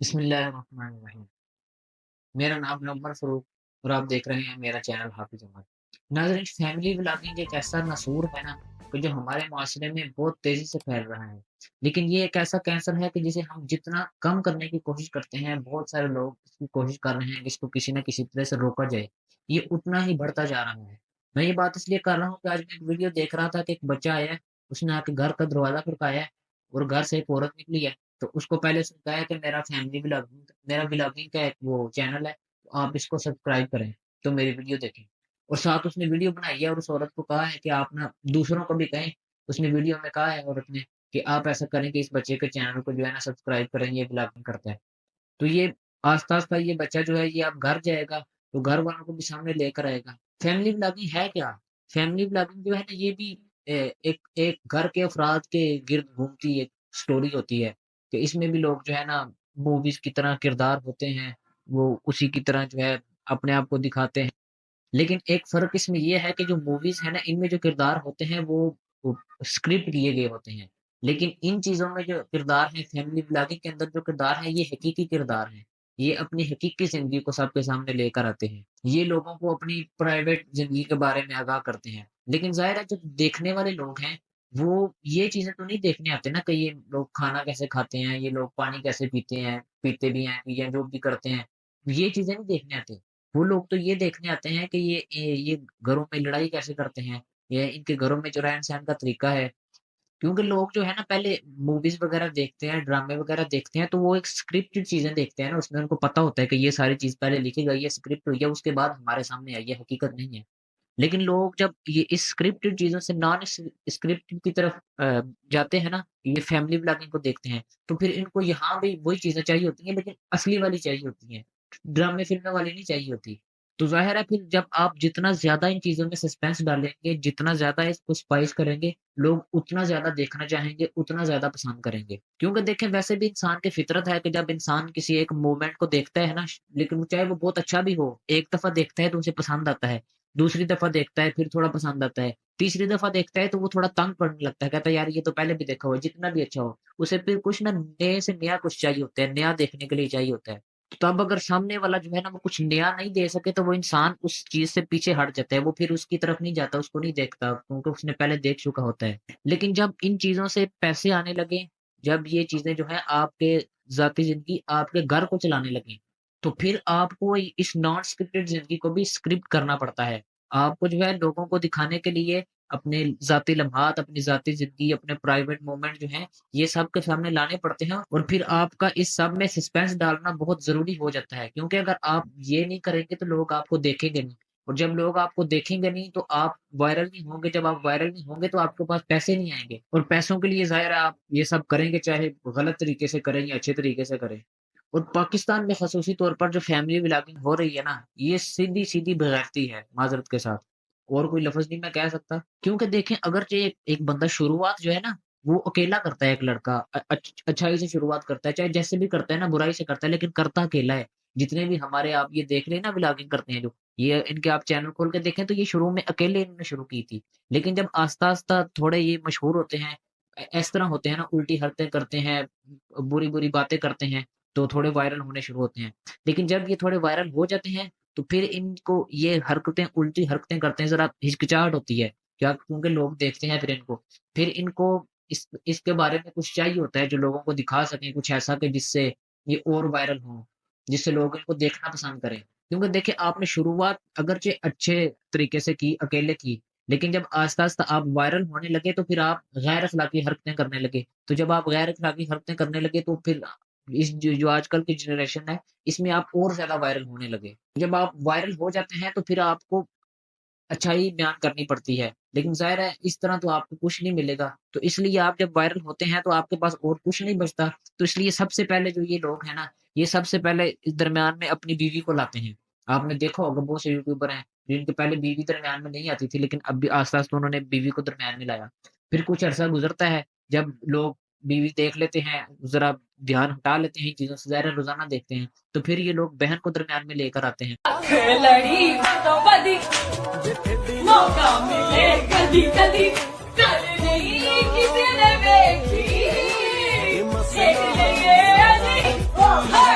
بسم اللہ الرحمن الرحیم۔ میرا نام نمبر فروق اور آپ دیکھ رہے ہیں میرا چینل حافظ عمر۔ ناظرین، فیملی بلاگنگ ایک ایسا نسور ہے نا کہ جو ہمارے معاشرے میں بہت تیزی سے پھیل رہا ہے، لیکن یہ ایک ایسا کینسر ہے کہ جسے ہم جتنا کم کرنے کی کوشش کرتے ہیں، بہت سارے لوگ اس کی کوشش کر رہے ہیں کہ اس کو کسی نہ کسی طرح سے روکا جائے، یہ اتنا ہی بڑھتا جا رہا ہے۔ میں یہ بات اس لیے کر رہا ہوں کہ آج میں ایک ویڈیو دیکھ رہا تھا کہ ایک بچہ آیا ہے، اس نے آ کے گھر کا دروازہ کھڑکایا ہے اور گھر سے ایک عورت نکلی ہے، تو اس کو پہلے اس نے کہا ہے کہ میرا بلاگنگ کا ایک وہ چینل ہے، تو آپ اس کو سبسکرائب کریں تو میری ویڈیو دیکھیں، اور ساتھ اس نے ویڈیو بنائی ہے اور اس عورت کو کہا ہے کہ آپ نا دوسروں کو بھی کہیں۔ اس نے ویڈیو میں کہا ہے عورت نے کہ آپ ایسا کریں کہ اس بچے کے چینل کو جو ہے نا سبسکرائب کریں، یہ بلاگنگ کرتا ہے۔ تو یہ آہستہ آہستہ یہ بچہ جو ہے یہ اب گھر جائے گا تو گھر والوں کو بھی سامنے لے کر آئے گا۔ فیملی بلاگنگ ہے کیا؟ فیملی بلاگنگ جو ہے نا یہ بھی ایک ایک گھر کے افراد کے گرد گھومتی ایک سٹوری ہوتی ہے کہ اس میں بھی لوگ جو ہے نا موویز کی طرح کردار ہوتے ہیں، وہ اسی کی طرح جو ہے اپنے آپ کو دکھاتے ہیں، لیکن ایک فرق اس میں یہ ہے کہ جو موویز ہیں نا ان میں جو کردار ہوتے ہیں وہ اسکرپٹ کیے گئے ہوتے ہیں، لیکن ان چیزوں میں جو کردار ہیں فیملی بلاگنگ کے اندر جو کردار ہیں یہ حقیقی کردار ہیں، یہ اپنی حقیقی زندگی کو سب کے سامنے لے کر آتے ہیں، یہ لوگوں کو اپنی پرائیویٹ زندگی کے بارے میں آگاہ کرتے ہیں، لیکن ظاہر ہے جو دیکھنے والے لوگ ہیں وہ یہ چیزیں تو نہیں دیکھنے آتے نا کہ یہ لوگ کھانا کیسے کھاتے ہیں، یہ لوگ پانی کیسے پیتے ہیں، پیتے بھی ہیں یا جو بھی کرتے ہیں، یہ چیزیں نہیں دیکھنے آتے۔ وہ لوگ تو یہ دیکھنے آتے ہیں کہ یہ گھروں میں لڑائی کیسے کرتے ہیں، یا ان کے گھروں میں جو رہن سہن کا طریقہ ہے، کیونکہ لوگ جو ہے نا پہلے موویز وغیرہ دیکھتے ہیں، ڈرامے وغیرہ دیکھتے ہیں، تو وہ ایک اسکرپٹڈ چیزیں دیکھتے ہیں نا، اس میں ان کو پتا ہوتا ہے کہ یہ ساری چیز پہلے لکھی گئی ہے، اسکرپٹ ہوئی ہے، اس کے بعد ہمارے سامنے آئی ہے، حقیقت نہیں ہے۔ لیکن لوگ جب یہ اس اسکرپٹڈ چیزوں سے نان اسکرپٹڈ کی طرف جاتے ہیں نا، یہ فیملی بلاگنگ کو دیکھتے ہیں، تو پھر ان کو یہاں بھی وہی چیزیں چاہیے ہوتی ہیں، لیکن اصلی والی چاہیے ہوتی ہیں، ڈرامے فلمیں والی نہیں چاہیے ہوتی۔ تو ظاہر ہے پھر جب آپ جتنا زیادہ ان چیزوں میں سسپینس ڈالیں گے، جتنا زیادہ اس کو اسپائس کریں گے، لوگ اتنا زیادہ دیکھنا چاہیں گے، اتنا زیادہ پسند کریں گے، کیونکہ دیکھیں ویسے بھی انسان کی فطرت ہے کہ جب انسان کسی ایک موومنٹ کو دیکھتا ہے نا، لیکن چاہے وہ بہت اچھا بھی ہو، ایک دفعہ دیکھتا ہے تو اسے پسند آتا ہے، دوسری دفعہ دیکھتا ہے پھر تھوڑا پسند آتا ہے، تیسری دفعہ دیکھتا ہے تو وہ تھوڑا تنگ پڑنے لگتا ہے، کہتا ہے یار یہ تو پہلے بھی دیکھا ہوا ہے، جتنا بھی اچھا ہو اسے پھر کچھ نہ نئے سے نیا کچھ چاہیے ہوتا ہے، نیا دیکھنے کے لیے چاہیے ہوتا ہے۔ تو اب اگر سامنے والا جو ہے نا وہ کچھ نیا نہیں دے سکے تو وہ انسان اس چیز سے پیچھے ہٹ جاتا ہے، وہ پھر اس کی طرف نہیں جاتا، اس کو نہیں دیکھتا کیونکہ اس نے پہلے دیکھ چکا ہوتا ہے۔ لیکن جب ان چیزوں سے پیسے آنے لگے، جب یہ چیزیں جو ہے آپ کے ذاتی زندگی، آپ کے گھر کو چلانے لگیں، تو پھر آپ کو اس نان اسکرپٹڈ زندگی کو بھی اسکرپٹ کرنا پڑتا ہے۔ آپ کو جو ہے لوگوں کو دکھانے کے لیے اپنے ذاتی لمحات، اپنی ذاتی زندگی، اپنے پرائیویٹ مومنٹ جو ہیں یہ سب کے سامنے لانے پڑتے ہیں، اور پھر آپ کا اس سب میں سسپینس ڈالنا بہت ضروری ہو جاتا ہے، کیونکہ اگر آپ یہ نہیں کریں گے تو لوگ آپ کو دیکھیں گے نہیں، اور جب لوگ آپ کو دیکھیں گے نہیں تو آپ وائرل نہیں ہوں گے، جب آپ وائرل نہیں ہوں گے تو آپ کے پاس پیسے نہیں آئیں گے، اور پیسوں کے لیے ظاہر ہے آپ یہ سب کریں گے، چاہے غلط طریقے سے کریں یا اچھے طریقے سے کریں۔ اور پاکستان میں خصوصی طور پر جو فیملی بلاگنگ ہو رہی ہے نا، یہ سیدھی سیدھی بغیرتی ہے، معذرت کے ساتھ، اور کوئی لفظ نہیں میں کہہ سکتا، کیونکہ دیکھیں اگرچہ ایک بندہ شروعات جو ہے نا وہ اکیلا کرتا ہے، ایک لڑکا اچھائی سے شروعات کرتا ہے، چاہے جیسے بھی کرتا ہے نا، برائی سے کرتا ہے، لیکن کرتا اکیلا ہے۔ جتنے بھی ہمارے آپ یہ دیکھ رہے ہیں نا بلاگنگ کرتے ہیں جو، یہ ان کے آپ چینل کھول کے دیکھیں تو یہ شروع میں اکیلے انہوں نے شروع کی تھی، لیکن جب آہستہ آہستہ تھوڑے یہ مشہور ہوتے ہیں، اس طرح ہوتے ہیں نا، الٹی حرکتیں کرتے ہیں، بری بری باتیں کرتے ہیں، تو تھوڑے وائرل ہونے شروع ہوتے ہیں، لیکن جب یہ تھوڑے وائرل ہو جاتے ہیں تو پھر ان کو یہ حرکتیں، الٹی حرکتیں کرتے ہیں، ذرا ہچکچاہٹ ہوتی ہے، کیا کیونکہ لوگ دیکھتے ہیں، پھر ان کو اس کے بارے میں کچھ چاہیے ہوتا ہے جو لوگوں کو دکھا سکیں کچھ ایسا کہ جس سے یہ اور وائرل ہوں، جس سے لوگ ان کو دیکھنا پسند کریں، کیونکہ دیکھیں آپ نے شروعات اگرچہ اچھے طریقے سے کی، اکیلے کی، لیکن جب آہستہ آہستہ آپ وائرل ہونے لگے تو پھر آپ غیر اخلاقی حرکتیں کرنے لگے، تو جب آپ غیر اخلاقی حرکتیں کرنے لگے تو پھر اس جو آج کل کی جنریشن ہے اس میں آپ اور زیادہ وائرل ہونے لگے، جب آپ وائرل ہو جاتے ہیں تو پھر آپ کو اچھائی بیان کرنی پڑتی ہے، لیکن ظاہر ہے اس طرح تو آپ کو کچھ نہیں ملے گا، تو اس لیے آپ جب وائرل ہوتے ہیں تو آپ کے پاس اور کچھ نہیں بچتا، تو اس لیے سب سے پہلے جو یہ لوگ ہیں نا، یہ سب سے پہلے اس درمیان میں اپنی بیوی کو لاتے ہیں۔ آپ نے دیکھا ہوگا بہت سے یوٹیوبر ہیں جن کے پہلے بیوی درمیان میں نہیں آتی تھی، لیکن اب بھی آہستہ آہستہ انہوں نے بیوی کو درمیان میں لایا، پھر کچھ عرصہ گزرتا ہے، جب لوگ بیوی دیکھ لیتے ہیں، ذرا دھیان ہٹا لیتے ہیں ان چیزوں سے، ظاہر ہے روزانہ دیکھتے ہیں، تو پھر یہ لوگ بہن کو درمیان میں لے کر آتے ہیں۔ لڑی تو بدی موقع ملے کدی کدی کل نہیں کسی نے دیکھی دیکھ لیے ابھی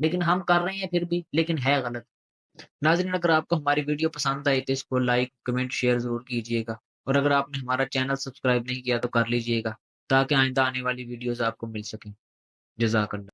لیکن ہم کر رہے ہیں پھر بھی، لیکن ہے غلط۔ ناظرین اگر آپ کو ہماری ویڈیو پسند آئی تو اس کو لائک کمنٹ شیئر ضرور کیجیے گا، اور اگر آپ نے ہمارا چینل سبسکرائب نہیں کیا تو کر لیجیے گا تاکہ آئندہ آنے والی ویڈیوز آپ کو مل سکیں۔ جزاک اللہ۔